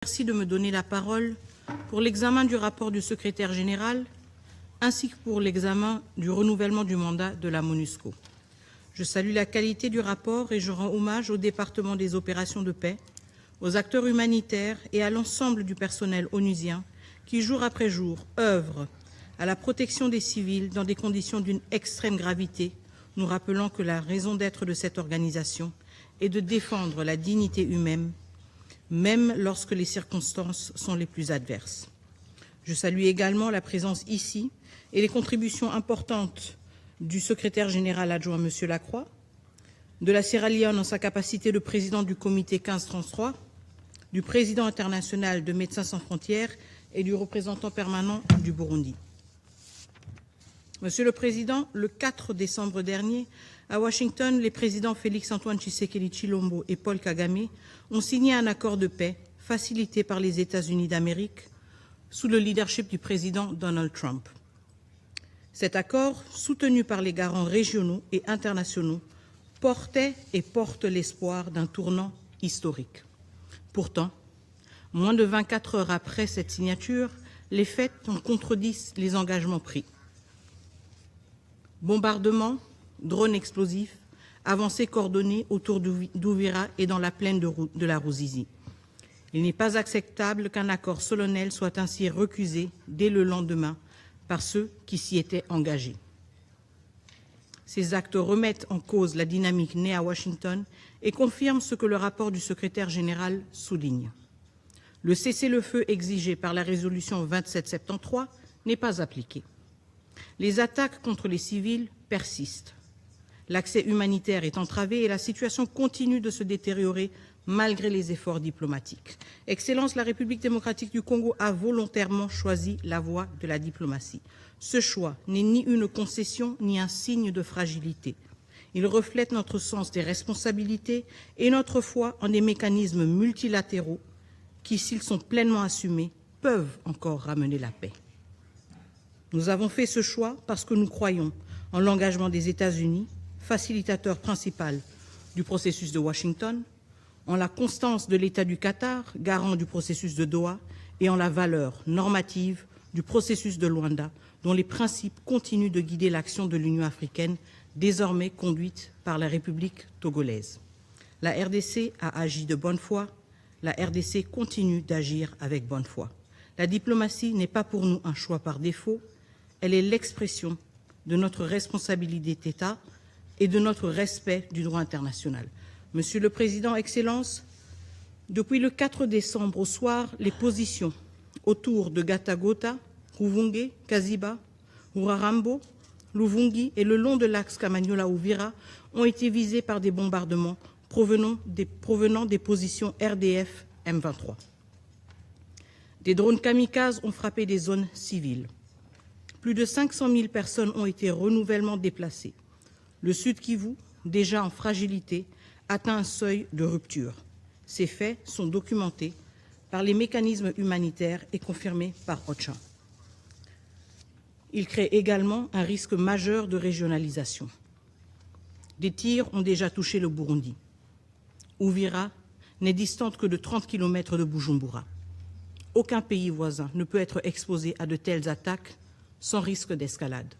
Merci de me donner la parole pour l'examen du rapport du secrétaire général ainsi que pour l'examen du renouvellement du mandat de la MONUSCO. Je salue la qualité du rapport et je rends hommage au département des opérations de paix, aux acteurs humanitaires et à l'ensemble du personnel onusien qui, jour après jour, œuvrent à la protection des civils dans des conditions d'une extrême gravité, nous rappelant que la raison d'être de cette organisation est de défendre la dignité humaine, même lorsque les circonstances sont les plus adverses. Je salue également la présence ici et les contributions importantes du secrétaire général adjoint, M. Lacroix, de la Sierra Leone en sa capacité de président du comité 1533, du président international de Médecins sans frontières et du représentant permanent du Burundi. Monsieur le Président, le 4 décembre dernier, à Washington, les présidents Félix-Antoine Tshisekedi Tshilombo et Paul Kagame ont signé un accord de paix facilité par les États-Unis d'Amérique sous le leadership du président Donald Trump. Cet accord, soutenu par les garants régionaux et internationaux, portait et porte l'espoir d'un tournant historique. Pourtant, moins de 24 heures après cette signature, les faits en contredisent les engagements pris. Bombardements, drones explosifs, avancées coordonnées autour d'Ouvira et dans la plaine de la Ruzizi. Il n'est pas acceptable qu'un accord solennel soit ainsi recusé dès le lendemain par ceux qui s'y étaient engagés. Ces actes remettent en cause la dynamique née à Washington et confirment ce que le rapport du secrétaire général souligne. Le cessez-le-feu exigé par la résolution 2773 n'est pas appliqué. Les attaques contre les civils persistent. L'accès humanitaire est entravé et la situation continue de se détériorer malgré les efforts diplomatiques. Excellence, la République démocratique du Congo a volontairement choisi la voie de la diplomatie. Ce choix n'est ni une concession ni un signe de fragilité. Il reflète notre sens des responsabilités et notre foi en des mécanismes multilatéraux qui, s'ils sont pleinement assumés, peuvent encore ramener la paix. Nous avons fait ce choix parce que nous croyons en l'engagement des États-Unis, facilitateur principal du processus de Washington, en la constance de l'État du Qatar, garant du processus de Doha, et en la valeur normative du processus de Luanda, dont les principes continuent de guider l'action de l'Union africaine, désormais conduite par la République togolaise. La RDC a agi de bonne foi, la RDC continue d'agir avec bonne foi. La diplomatie n'est pas pour nous un choix par défaut, elle est l'expression de notre responsabilité d'État et de notre respect du droit international. Monsieur le Président, Excellences, depuis le 4 décembre au soir, les positions autour de Gatagota, Ruvunge, Kaziba, Urarambo, Luvungi et le long de l'axe Kamanyola-Ouvira ont été visées par des bombardements provenant des positions RDF M23. Des drones kamikazes ont frappé des zones civiles. Plus de 500 000 personnes ont été renouvellement déplacées. Le Sud Kivu, déjà en fragilité, atteint un seuil de rupture. Ces faits sont documentés par les mécanismes humanitaires et confirmés par OCHA. Ils créent également un risque majeur de régionalisation. Des tirs ont déjà touché le Burundi. Ouvira n'est distante que de 30 km de Bujumbura. Aucun pays voisin ne peut être exposé à de telles attaques sans risque d'escalade.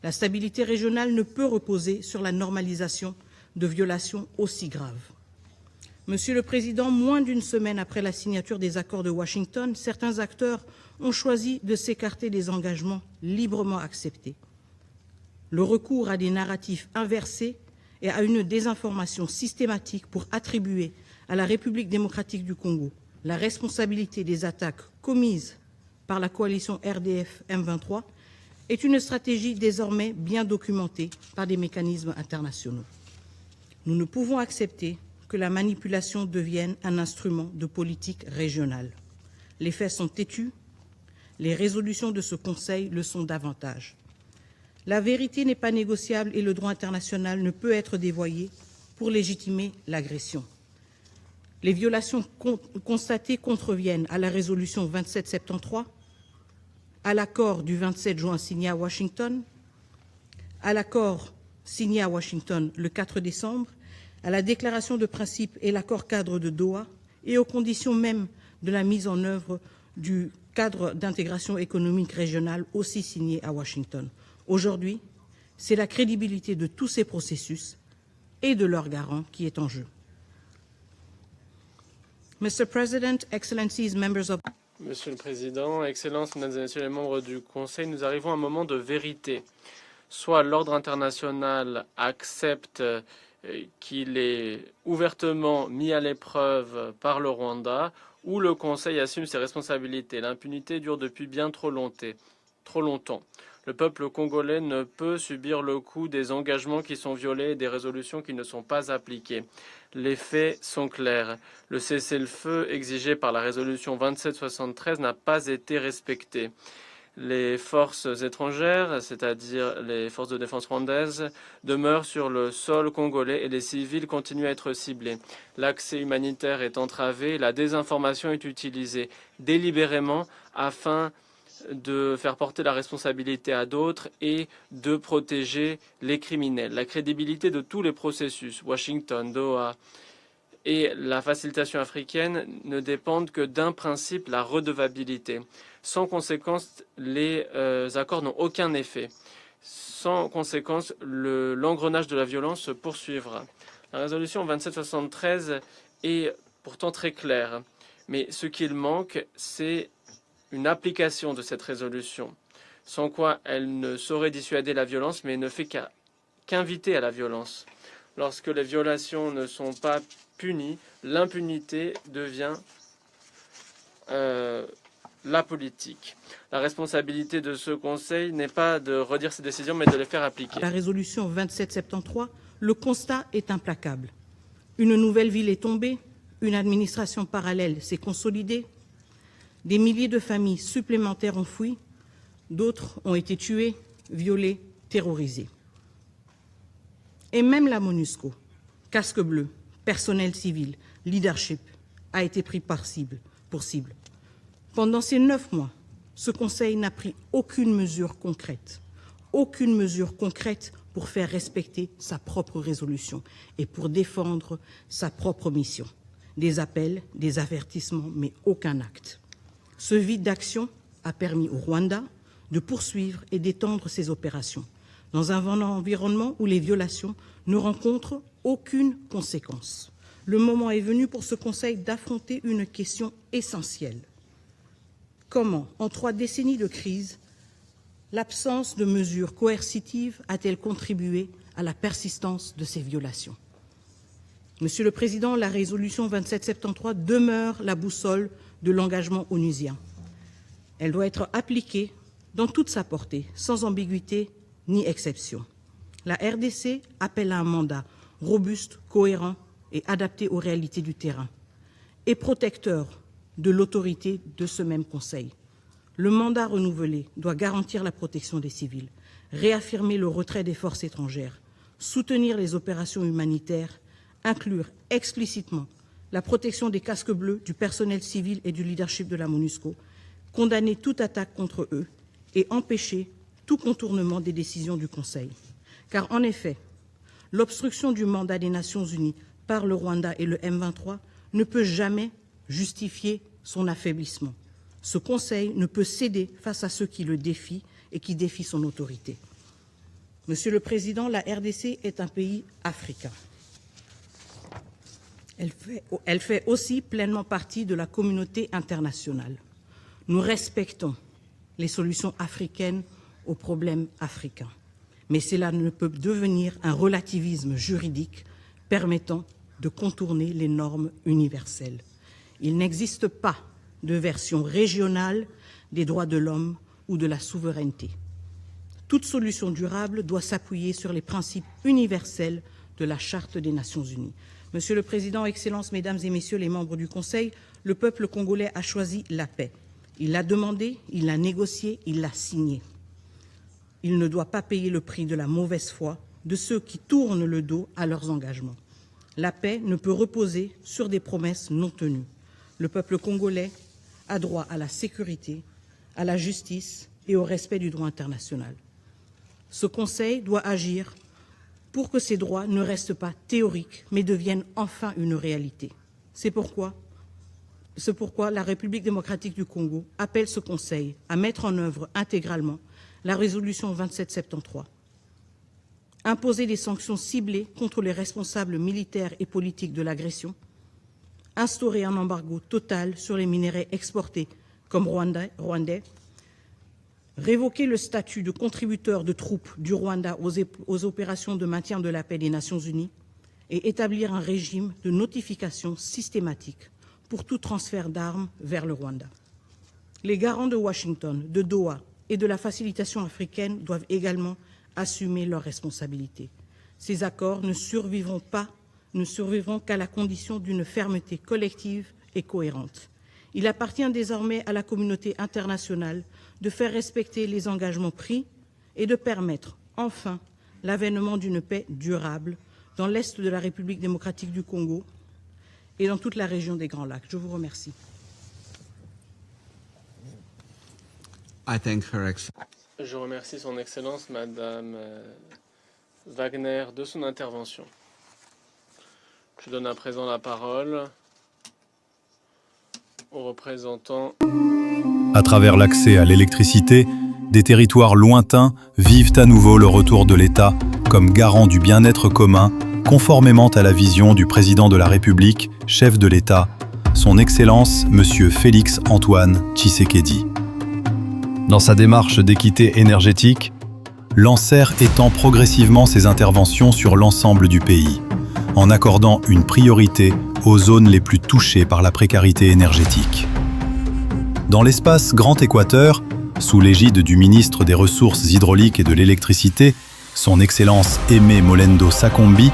La stabilité régionale ne peut reposer sur la normalisation de violations aussi graves. Monsieur le Président, moins d'une semaine après la signature des accords de Washington, certains acteurs ont choisi de s'écarter des engagements librement acceptés. Le recours à des narratifs inversés et à une désinformation systématique pour attribuer à la République démocratique du Congo la responsabilité des attaques commises par la coalition RDF M23 est une stratégie désormais bien documentée par des mécanismes internationaux. Nous ne pouvons accepter que la manipulation devienne un instrument de politique régionale. Les faits sont têtus, les résolutions de ce Conseil le sont davantage. La vérité n'est pas négociable et le droit international ne peut être dévoyé pour légitimer l'agression. Les violations constatées contreviennent à la résolution 2773, à l'accord du 27 juin signé à Washington, à l'accord signé à Washington le 4 décembre, à la déclaration de principe et l'accord cadre de Doha et aux conditions mêmes de la mise en œuvre du cadre d'intégration économique régionale aussi signé à Washington. Aujourd'hui, c'est la crédibilité de tous ces processus et de leurs garants qui est en jeu. Mr. President, Excellencies, members of... Monsieur le Président, Excellences, Mesdames et Messieurs les membres du Conseil, nous arrivons à un moment de vérité. Soit l'ordre international accepte qu'il est ouvertement mis à l'épreuve par le Rwanda, ou le Conseil assume ses responsabilités. L'impunité dure depuis bien trop longtemps. Le peuple congolais ne peut subir le coup des engagements qui sont violés et des résolutions qui ne sont pas appliquées. Les faits sont clairs. Le cessez-le-feu exigé par la résolution 2773 n'a pas été respecté. Les forces étrangères, c'est-à-dire les forces de défense rwandaises, demeurent sur le sol congolais et les civils continuent à être ciblés. L'accès humanitaire est entravé, la désinformation est utilisée délibérément afin de faire porter la responsabilité à d'autres et de protéger les criminels. La crédibilité de tous les processus, Washington, Doha et la facilitation africaine, ne dépendent que d'un principe, la redevabilité. Sans conséquence, les accords n'ont aucun effet. Sans conséquence, l'engrenage de la violence se poursuivra. La résolution 2773 est pourtant très claire, mais ce qu'il manque, c'est une application de cette résolution, sans quoi elle ne saurait dissuader la violence, mais ne fait qu'inviter à la violence. Lorsque les violations ne sont pas punies, l'impunité devient la politique. La responsabilité de ce Conseil n'est pas de redire ses décisions, mais de les faire appliquer. La résolution 2773, le constat est implacable. Une nouvelle ville est tombée, une administration parallèle s'est consolidée, des milliers de familles supplémentaires ont fui, d'autres ont été tuées, violées, terrorisées. Et même la MONUSCO, casque bleu, personnel civil, leadership, a été pris pour cible. Pendant ces 9 mois, ce Conseil n'a pris aucune mesure concrète pour faire respecter sa propre résolution et pour défendre sa propre mission. Des appels, des avertissements, mais aucun acte. Ce vide d'action a permis au Rwanda de poursuivre et d'étendre ses opérations dans un environnement où les violations ne rencontrent aucune conséquence. Le moment est venu pour ce Conseil d'affronter une question essentielle. Comment, en 3 décennies de crise, l'absence de mesures coercitives a-t-elle contribué à la persistance de ces violations? Monsieur le Président, la résolution 2773 demeure la boussole de l'engagement onusien. Elle doit être appliquée dans toute sa portée, sans ambiguïté ni exception. La RDC appelle à un mandat robuste, cohérent et adapté aux réalités du terrain, et protecteur de l'autorité de ce même Conseil. Le mandat renouvelé doit garantir la protection des civils, réaffirmer le retrait des forces étrangères, soutenir les opérations humanitaires, inclure explicitement la protection des casques bleus, du personnel civil et du leadership de la MONUSCO, condamner toute attaque contre eux et empêcher tout contournement des décisions du Conseil. Car en effet, l'obstruction du mandat des Nations Unies par le Rwanda et le M23 ne peut jamais justifier son affaiblissement. Ce Conseil ne peut céder face à ceux qui le défient et qui défient son autorité. Monsieur le Président, la RDC est un pays africain. Elle fait aussi pleinement partie de la communauté internationale. Nous respectons les solutions africaines aux problèmes africains. Mais cela ne peut devenir un relativisme juridique permettant de contourner les normes universelles. Il n'existe pas de version régionale des droits de l'homme ou de la souveraineté. Toute solution durable doit s'appuyer sur les principes universels de la Charte des Nations Unies. Monsieur le Président, Excellences, Mesdames et Messieurs les membres du Conseil, le peuple congolais a choisi la paix. Il l'a demandée, il l'a négociée, il l'a signée. Il ne doit pas payer le prix de la mauvaise foi de ceux qui tournent le dos à leurs engagements. La paix ne peut reposer sur des promesses non tenues. Le peuple congolais a droit à la sécurité, à la justice et au respect du droit international. Ce Conseil doit agir pour que ces droits ne restent pas théoriques, mais deviennent enfin une réalité. C'est pourquoi C'est pourquoi la République démocratique du Congo appelle ce Conseil à mettre en œuvre intégralement la résolution 2773. Imposer des sanctions ciblées contre les responsables militaires et politiques de l'agression, instaurer un embargo total sur les minerais exportés comme rwandais, révoquer le statut de contributeur de troupes du Rwanda aux opérations de maintien de la paix des Nations Unies et établir un régime de notification systématique pour tout transfert d'armes vers le Rwanda. Les garants de Washington, de Doha et de la facilitation africaine doivent également assumer leurs responsabilités. Ces accords ne survivront qu'à la condition d'une fermeté collective et cohérente. Il appartient désormais à la communauté internationale de faire respecter les engagements pris et de permettre enfin l'avènement d'une paix durable dans l'est de la République démocratique du Congo et dans toute la région des Grands Lacs. Je vous remercie. Je remercie son Excellence, Madame Wagner, de son intervention. Je donne à présent la parole aux représentants. À travers l'accès à l'électricité, des territoires lointains vivent à nouveau le retour de l'État comme garant du bien-être commun, conformément à la vision du président de la République, chef de l'État, son Excellence Monsieur Félix Antoine Tshisekedi. Dans sa démarche d'équité énergétique, l'ANSER étend progressivement ses interventions sur l'ensemble du pays, en accordant une priorité aux zones les plus touchées par la précarité énergétique. Dans l'espace Grand Équateur, sous l'égide du ministre des Ressources hydrauliques et de l'électricité, son Excellence Aimé Molendo Sakombi,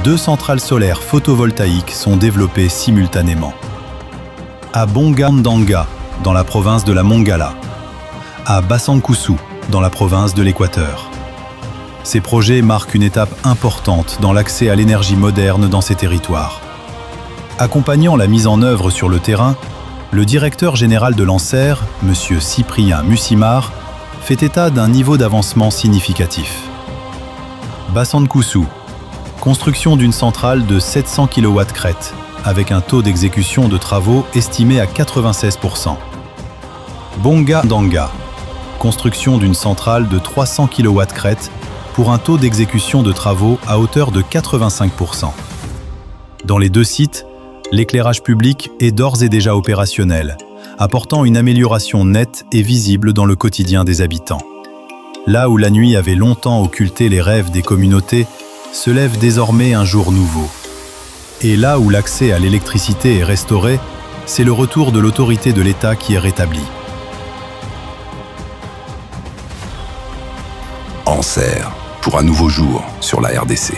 2 centrales solaires photovoltaïques sont développées simultanément. À Bonga-Ndanga, dans la province de la Mongala, à Basankusu, dans la province de l'Équateur. Ces projets marquent une étape importante dans l'accès à l'énergie moderne dans ces territoires. Accompagnant la mise en œuvre sur le terrain, le directeur général de l'ANSER, M. Cyprien Mussimar, fait état d'un niveau d'avancement significatif. Basankusu, construction d'une centrale de 700 kW crête, avec un taux d'exécution de travaux estimé à 96%. Bonga-Ndanga, construction d'une centrale de 300 kW crête pour un taux d'exécution de travaux à hauteur de 85%. Dans les 2 sites, l'éclairage public est d'ores et déjà opérationnel, apportant une amélioration nette et visible dans le quotidien des habitants. Là où la nuit avait longtemps occulté les rêves des communautés, se lève désormais un jour nouveau. Et là où l'accès à l'électricité est restauré, c'est le retour de l'autorité de l'État qui est rétabli. ANSER, pour un nouveau jour sur la RDC.